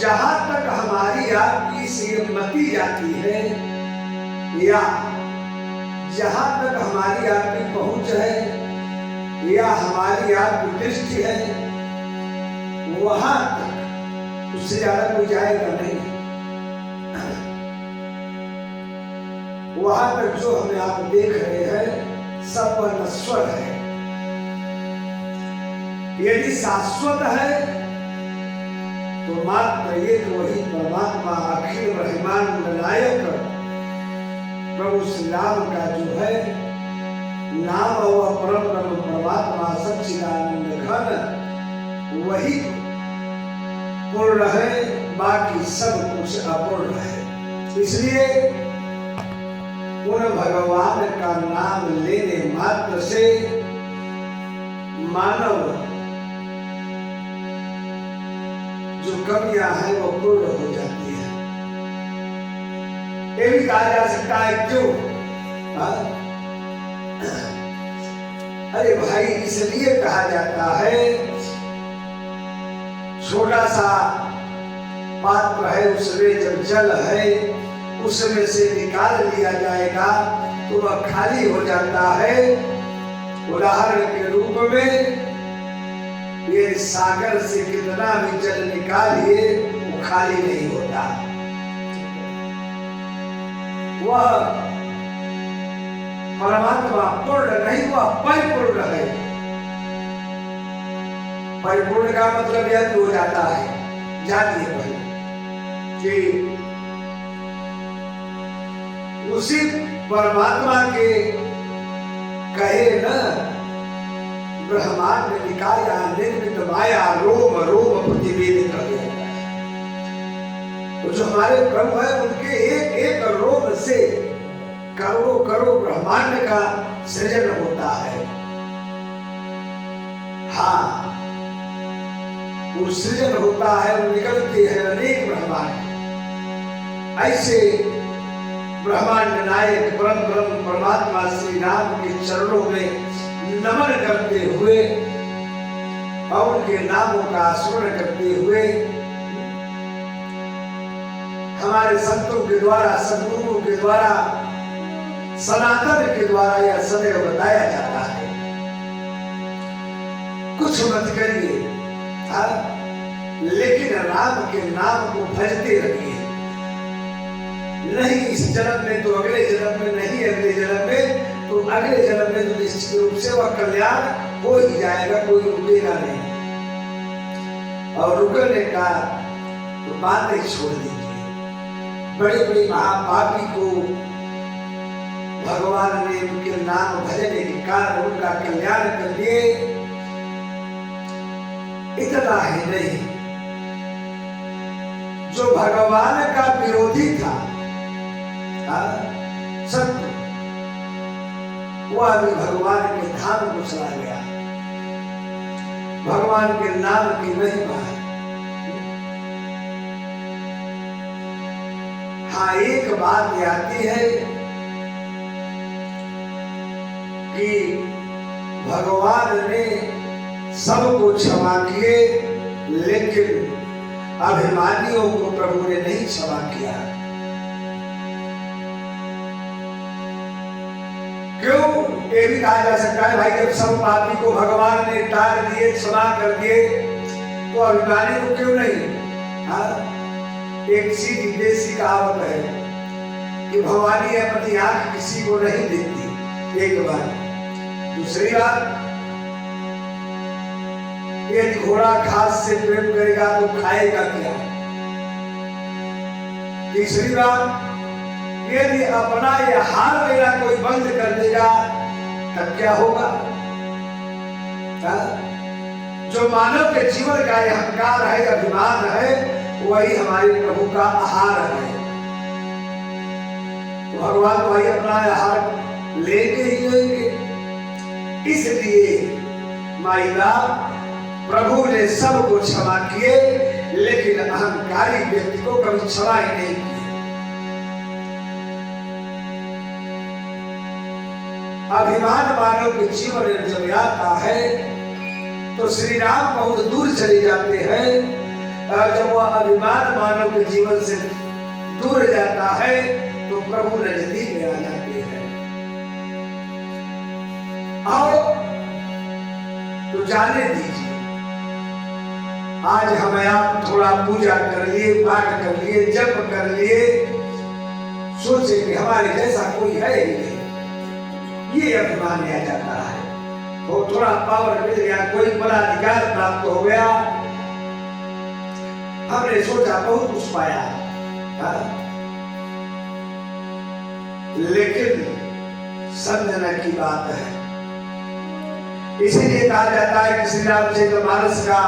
जहां तक हमारी आपकी सहमति जाती है या जहां तक हमारी आपकी पहुंच है या हमारी आपकी दृष्टि है, वहां तक, उससे ज्यादा कोई जाएगा नहीं। वहां तक जो हमें आप देख रहे हैं सब वह नश्वर है। यदि शाश्वत है तो मात्र एक वही परमात्मा अखिल ब्रह्मांड नायक प्रभु श्री राम का जो है नाम, वह परम ब्रह्म परमात्मा सच्चिदानंद घन वही पूर्ण है, बाकी सब कुछ अपूर्ण है। इसलिए उन भगवान का नाम लेने मात्र से मानव जो कमियां हैं वो पूर्ण हो जाती है। ये भी कहा जा सकता है क्यों? अरे भाई, इसलिए कहा जाता है छोटा सा पात्र है, उसमें जब जल है उसमें से निकाल लिया जाएगा तो वह खाली हो जाता है। उदाहरण के रूप में ये सागर से कितना भी जल निकालिए वो खाली नहीं होता। वह परमात्मा पूर्ण नहीं, वह परिपूर्ण है। परिपूर्ण का मतलब यह हो जाता है, जानिए भाई, कि उसी परमात्मा के कहे न ब्रह्मांड निकाया निर्मित माया रोम रोम प्रतिवेद कर दिया। तो जो हमारे प्रभु है उनके एक एक रोम से करोड़ों करोड़ ब्रह्मांड का सृजन होता है। हाँ, वो सृजन होता है, वो निकलते हैं अनेक ब्रह्मांड। ऐसे ब्रह्मांड नायक परम ब्रह्म परमात्मा श्री राम के चरणों में नमन करते हुए और उनके नामों का स्मरण करते हुए हमारे संतों के द्वारा, सद्गुरुओं के द्वारा, सनातन के द्वारा यह सदैव बताया जाता है। कुछ मत करिए, लेकिन राम के नाम को भजते रहिए। नहीं इस जन्म में तो अगले जन्म में, नहीं अगले जन्म में तो अगले जन्म में तो निश्चित रूप से वह कल्याण हो ही जाएगा, कोई रुकेगा नहीं। और रुकने का तो बात ही छोड़ दीजिए। बड़े बड़े महापापी को भगवान ने उनके नाम भजने के कारण उनका कल्याण कर दिए। इतना ही नहीं, जो भगवान का विरोधी था सत्य, वह भी भगवान के धाम को चला गया। भगवान के नाम की महिमा है। हाँ, एक बात ये आती है कि भगवान ने सबको क्षमा किए, लेकिन अभिमानियों को प्रभु ने नहीं क्षमा किया। क्यों? ये भी कहा जा सकता है भाई, जब सब पापी को भगवान ने टाल दिए, क्षमा कर दिए, तो अभिमानी को क्यों नहीं? हाँ, एक सीधी देसी कहावत है कि भवानी अपनी आंख किसी को नहीं देती, एक बार। दूसरी बात, यदि घोड़ा घास से प्रेम करेगा तो खाएगा क्या? तीसरी बात, यदि अपना यह हार मेरा कोई बंद कर देगा तब क्या होगा? जो मानव के जीवन का अहंकार है, अभिमान है, वही हमारे प्रभु का आहार है। तो भगवान भाई अपना आहार लेंगे ही लेंगे। इसलिए माई बाप प्रभु ने सबको क्षमा किए, लेकिन अहंकारी व्यक्ति को कभी क्षमा ही नहीं की। अभिमान मानव के जीवन में जब आता है तो श्री राम बहुत दूर चले जाते हैं, जब वह अभिमान मानव के जीवन से दूर जाता है तो प्रभु नजदीक में आ जाते हैं। आओ तो जाने दीजिए, आज हमें आप थोड़ा पूजा कर लिए, पाठ कर लिए, जप कर लिए, सोचे कि हमारे जैसा कोई है ही नहीं, ये अभिमान आ जाता है। तो थोड़ा पावर मिल गया, कोई बड़ा अधिकार प्राप्त हो गया, हमने सोचा बहुत कुछ पाया, लेकिन समझने की बात है। इसीलिए कहा जाता है कि श्री रामचरितमानस का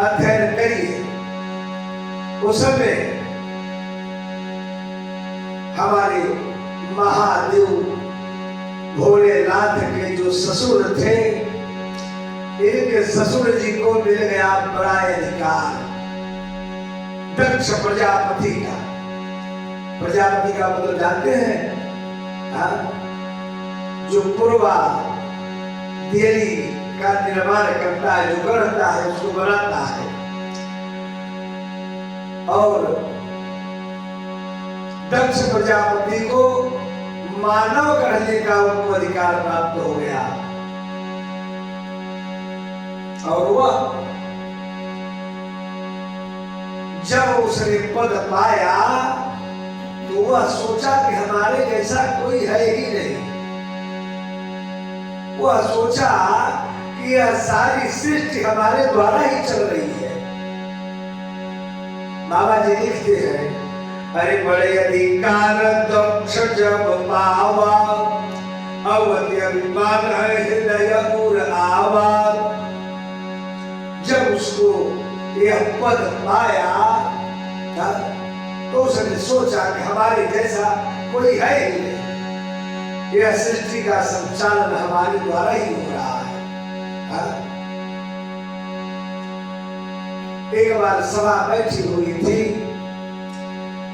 अध्ययन करिए। उस समय हमारे महादेव भोलेनाथ के जो ससुर थे, इनके ससुर जी को मिल गया बड़ा अधिकार दक्ष प्रजापति का। प्रजापति का मतलब जानते हैं, जो पूर्वा देवी का निर्माण करता है, जो गढ़ता है, उसको बनाता है, और दक्ष प्रजापति को मानव कहने का उनको अधिकार प्राप्त हो गया। और वह जब उसने पद पाया तो वह सोचा कि हमारे जैसा कोई है ही नहीं। वह सोचा कि यह सारी सृष्टि हमारे द्वारा ही चल रही है। बाबा जी लिखते हैं, अरे बड़े अधिकार दक्ष जब पावा, अवधि अभिमान है हृदय उर आवा। जब उसको यह पद पाया तो उसने सोचा कि हमारे जैसा कोई है ही नहीं, यह सृष्टि का संचालन हमारे द्वारा ही हो रहा है। एक बार सभा बैठी हुई थी,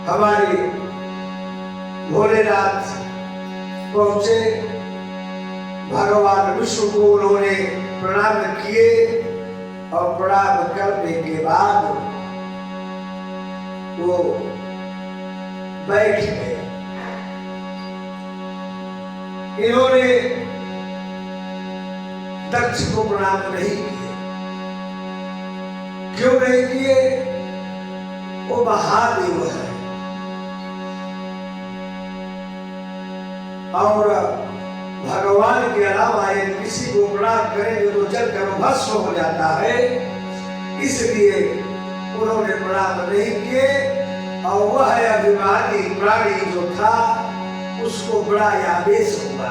हमारे भोलेनाथ पहुंचे, भगवान विष्णु को उन्होंने प्रणाम किए और प्रणाम करने के बाद वो बैठ गए। इन्होंने दक्ष को प्रणाम नहीं किए। क्यों नहीं किए? वो महादेव है और भगवान के अलावा यदि किसी को प्रणाम करेंगे तो जल कर भस्म हो जाता है, इसलिए उन्होंने प्रणाम नहीं किए। और वह अभिमानी प्राणी जो था उसको बड़ा आवेश हुआ।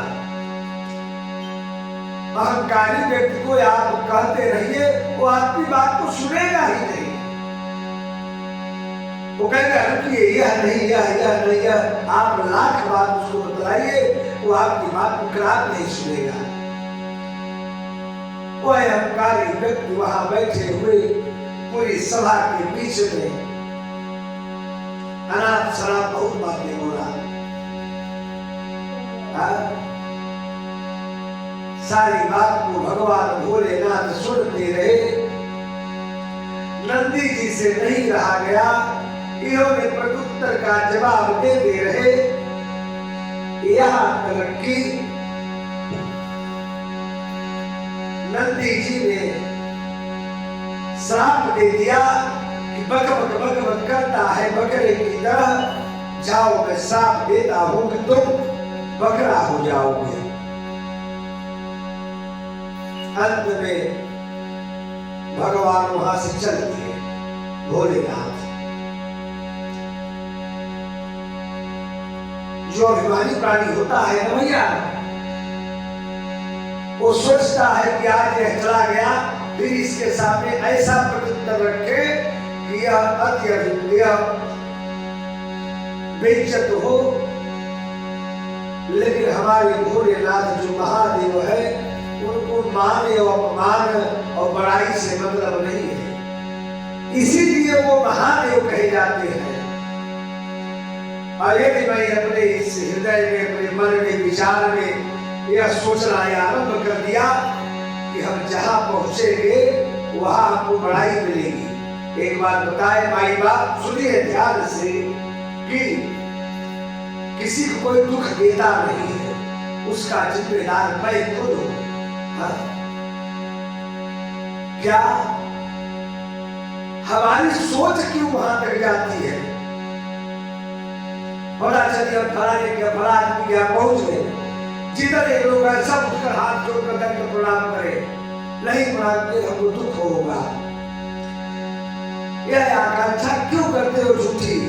अहंकारी व्यक्ति को आप कहते रहिए, वो आपकी बात को सुनेगा ही नहीं। वो कहेगा कि यह नहीं, यह नहीं, यह आप लाख बात उसको बतलाइए, वो आपकी बात को खराब नहीं सुनेगा। वो अहंकारी व्यक्ति वहां बैठे हुए पूरी सभा के बीच में अनाप शराब बहुत बातें बोला। सारी बात को भगवान भोलेनाथ सुनते रहे। नंदी जी से नहीं रहा गया, इन्होंने प्रत्युत्तर का जवाब देते रहे। यहाँ तक कि नंदी जी ने श्राप दे दिया कि बक बक बक बक करता है बकरे की तरह, जाओ मैं श्राप देता हूं कि तुम बकरा हो जाओगे। अंत में भगवान वहां से चल दिए, भोलेनाथ। जो अभिमानी प्राणी होता है ना भैया, वो सोचता है कि आज यह चला गया, फिर इसके सामने ऐसा प्रत्युत्तर रखे कि यह अत्यधिक बेइज्जत हो। लेकिन हमारे भोलेनाथ जो महादेव है, उनको मान और अपमान और बड़ाई से मतलब नहीं है, इसीलिए वो महादेव कहे जाते हैं। और यदि मैं अपने इस हृदय में, अपने मन में, विचार में यह सोचना आरंभ कर दिया कि हम जहां पहुंचेंगे वहां हमको बड़ाई मिलेगी, एक बात बताए माई बाप, सुनिए ध्यान से कि किसी को कोई दुख देता नहीं है, उसका जिम्मेदार मैं खुद हूं। हाँ? क्या हमारी सोच क्यों वहां तक जाती है? बड़ा चलिए फलाने के फला आदमी के यहाँ पहुंच गए, जिधर एक लोग सब उठकर हाथ जोड़कर दंड प्रणाम करे, नहीं प्रणाम किए हमको दुख होगा। यह आकांक्षा क्यों करते हो झूठी?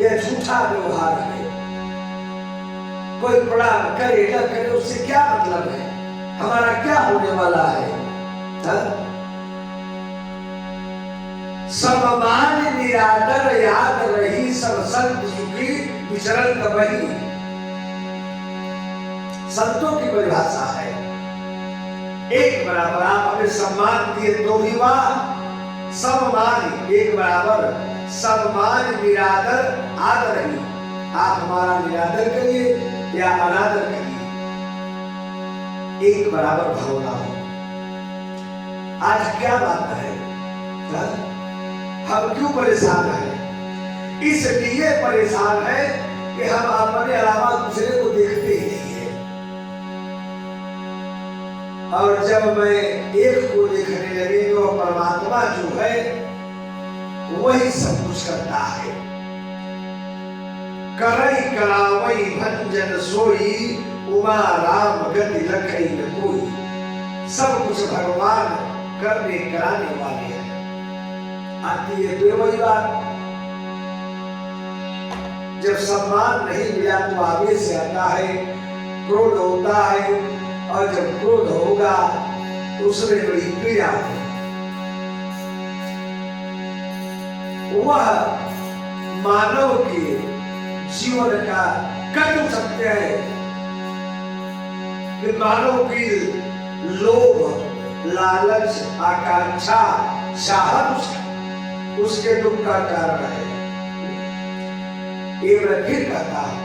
यह झूठा व्यवहार है। कोई प्रणाम करे न करे उससे क्या मतलब है? हमारा क्या होने वाला है? सममान निरादर याद रही, सब संत सुखी विचरण वही। संतों की परिभाषा है, एक बराबर आप हमें सम्मान दिए तो भी वाह, सममान एक बराबर, सम्मान निरादर आदर ही, आप हमारा निरादर करिए या अनादर करिए, एक बराबर भावना हो। आज क्या बात है? हम क्यों परेशान हैं? इसलिए परेशान है कि हम अपने अलावा दूसरे को देखते ही नहीं है। और जब मैं एक को देखने लगे तो परमात्मा जो है वही सब कुछ करता है। करई करावई भंजन सोई, उमा राम गति लखई न कोई। सब कुछ भगवान करने कराने वाले हैं। आती है तो वही बात, जब सम्मान नहीं मिला तो आवेश से आता है, क्रोध होता है, और जब क्रोध होगा तो उसमें बड़ी पीड़ा होगी। वह मानव के जीवन का कटु सत्य है कि मानव की लोभ, लालच, आकांक्षा, चाहत उसके दुख का कारण है। ये मैं फिर कहता हूं,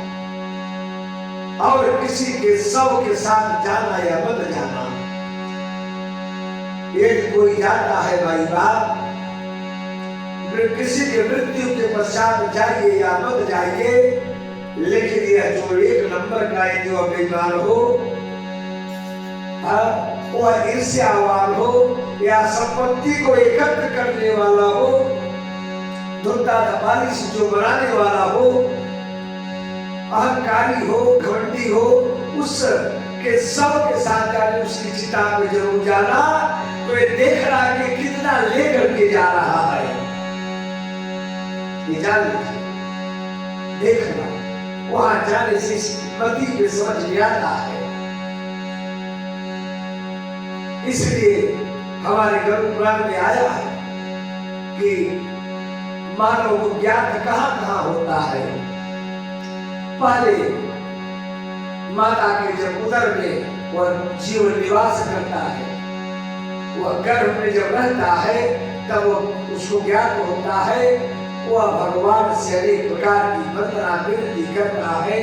और किसी के शव के साथ जाना या मत जाना, यदि कोई जाता है भाई बाप, किसी के मृत्यु के पश्चात जाइए या मत जाइए, लेकिन यह जो एक नंबर का जो बेईमान हो, वह ईर्ष्यावान हो या संपत्ति को एकत्र करने वाला हो, धुंधा धपाली से जो बनाने वाला हो, अहंकारी हो, घमंडी हो, उस के सब के साथ जाने, उसकी चिता में जरूर जाना, तो ये देख रहा है कि कितना लेकर के जा रहा है। ये जान लीजिए, देखना वहां जाने से स्मृति पे समझ में आता है। इसलिए हमारे गरुड़ पुराण में आया है कि मानव को ज्ञान कहां कहां होता है। पहले माता के जब उदर में वह जीव निवास करता है, वह गर्भ में जब रहता है, तब उसको ज्ञान होता है, वह भगवान से अनेक प्रकार की वंदना विनती करता है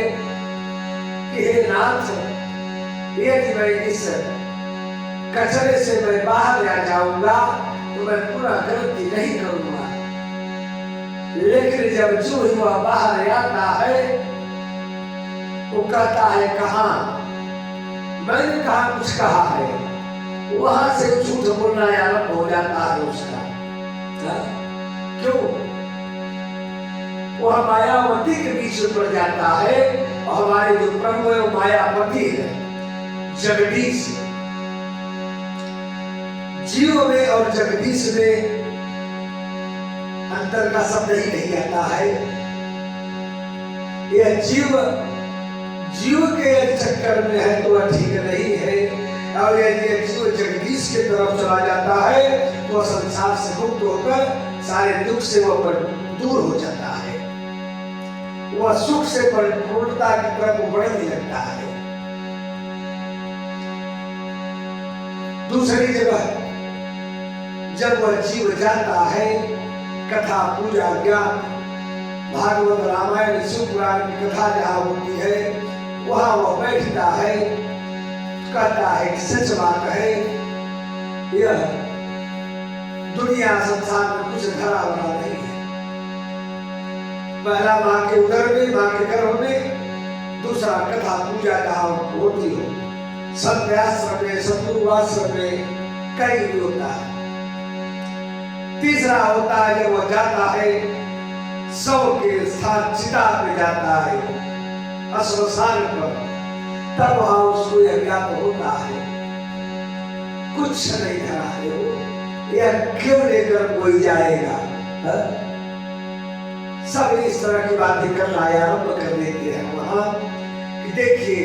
कि हे नाथ, यदि मैं इस कचरे से मैं बाहर आ जाऊंगा तो मैं पूरा गलती नहीं करूंगा। लेकिन जब जो ही वह बाहर आता है, वो कहता है कहां, मैंने कहा कुछ कहा है, वहां से झूठ बोलना आरंभ हो जाता है उसका। क्यों? वह मायावती के बीच में पड़ जाता है, और हमारे जो प्रभु है वो मायापति है, जगदीश। जीव में और जगदीश में अंतर का शब्द ही नहीं आता है। यह जीव के चक्कर में है तो वह ठीक नहीं है, और यदि जीव जगदीश के तरफ चला जाता है तो वह संसार से मुक्त होकर सारे दुख से वह दूर हो जाता है, वह सुख से परिपूर्णता की तरफ बढ़ने लगता है। दूसरी जगह जब वह जीव जाता है, कथा पूजा ज्ञान भागवत रामायण शिव पुराण की कथा जहाँ होती है, वहां वह बैठता है, कहता है कि सच बात है, यह दुनिया संसार में कुछ धरा हुआ नहीं है। पहला माँ के उदर में, माँ के गर्भ में, दूसरा कथा पूजा जहाँ होती हो, संध्याश्रम में, सतुर्वाश्रम में कई भी होता है। तीसरा होता है जब वो जाता है शव के स्थान चिता पे जाता है, अश्मशान पर, तब वहां उसको यह ज्ञात होता है कुछ नहीं धरा है वो, यह क्यों लेकर कोई जाएगा। सब इस तरह की बातें करना आरंभ कर देते हैं वहां कि देखिए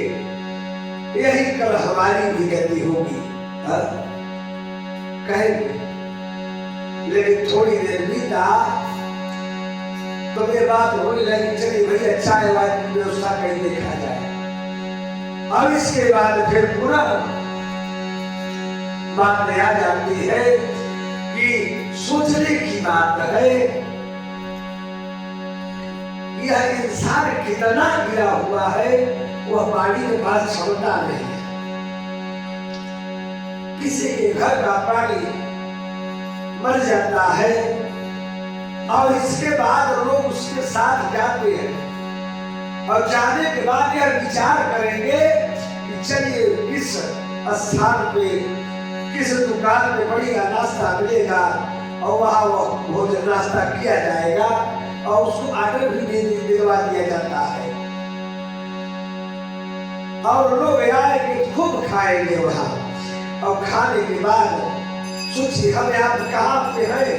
यही कल हमारी भी गति होगी, कहेंगे। लेकिन थोड़ी देर बीता तो ये बात होने लगी, चलिए भैया चाय वाय की व्यवस्था कहीं देखा जाए। अब इसके बाद फिर पूरा बात आ जाती है कि सोचने की बात है यह इंसान कितना गिरा हुआ है, वह बाड़ी के पास क्षमता नहीं है। किसी के घर का प्राणी मर जाता है और इसके बाद लोग उसके साथ जाते हैं और जाने के बाद यह विचार करेंगे कि चलिए किस स्थान पे, किस दुकान पे बढ़िया नाश्ता मिलेगा और वहां वह भोजन नाश्ता किया जाएगा और उसको आर्डर भी दिलवा दिया जाता है और लोग आएंगे खूब खाएंगे वहां। और खाने के बाद सोचिए हम यहाँ कहाँ पे हैं,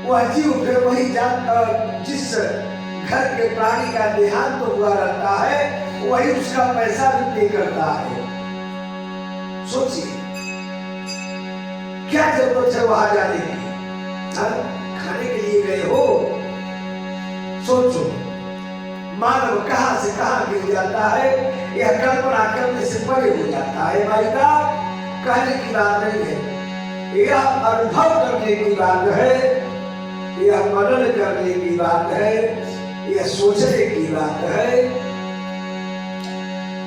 वह जीव फिर वही जिस घर के प्राणी का देहांत तो हुआ रहता है वही उसका पैसा भी पे करता है। सोचिए क्या जरूरत है वहां जाने की, खाने के लिए गए हो। सोचो मानव कहां से कहां गिर जाता है, यह कल्पना करने से परे हो जाता है। भाई का कहने की बात नहीं है, यह अनुभव करने की बात है, यह मनन करने की बात है, यह सोचने की बात है।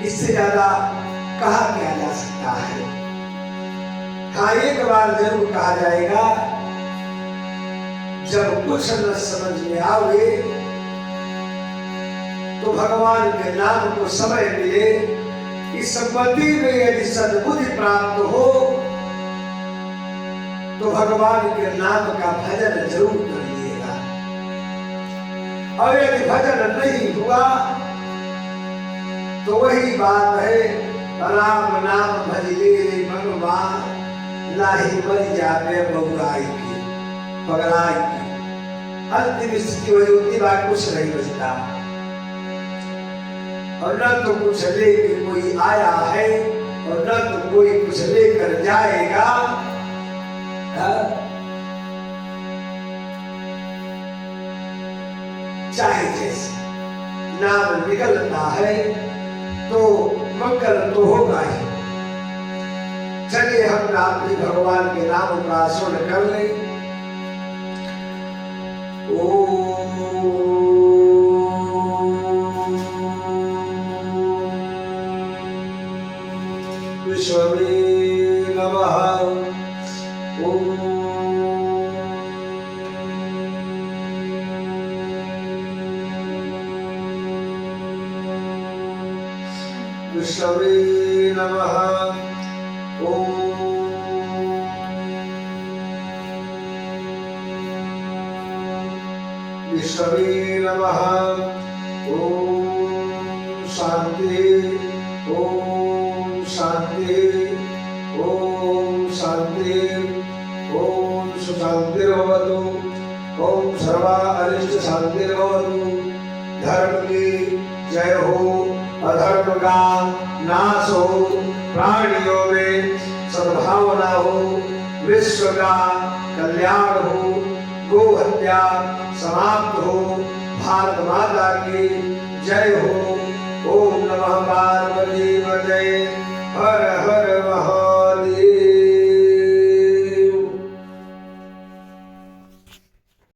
इससे ज्यादा कहा क्या जा सकता है। हाँ एक बार जरूर कहा जाएगा, जब कुछ न समझ में आवे तो भगवान के नाम को समय मिले, इस संपत्ति में यदि सद्बुद्धि प्राप्त हो तो भगवान के नाम का भजन जरूर करिएगा। और यदि भजन नहीं हुआ तो वही बात है, राम नाम भजले मनुआ नाही मर जावे बबुराई की, पगलाई की। अंतिम स्थिति वही होती, बात कुछ नहीं बचता। और न तो कुछ लेकर कोई आया है और न तो कोई कुछ लेकर जाएगा। चाहे जैसे नाम निकलता है तो मंगल तो होगा ही। चलिए हम नाम भी भगवान के नाम का स्मरण कर लें। विष्णवे नमः। ओम विष्णवे नमः। ओम विष्णवे नमः। ओम शांति। ओम शांति। ओम शांति। ओम सुशांतिर्भवतु। ओम सर्वा अरिष्ट शांतिर्भवतु। धर्म की जय हो, अधर्म का नाश हो, प्राणियों में सद्भावना हो, विश्व का कल्याण हो, गो हत्या समाप्त हो, भारत माता की जय हो। ओम नमः पार्वती पतये। हर हर महादेव।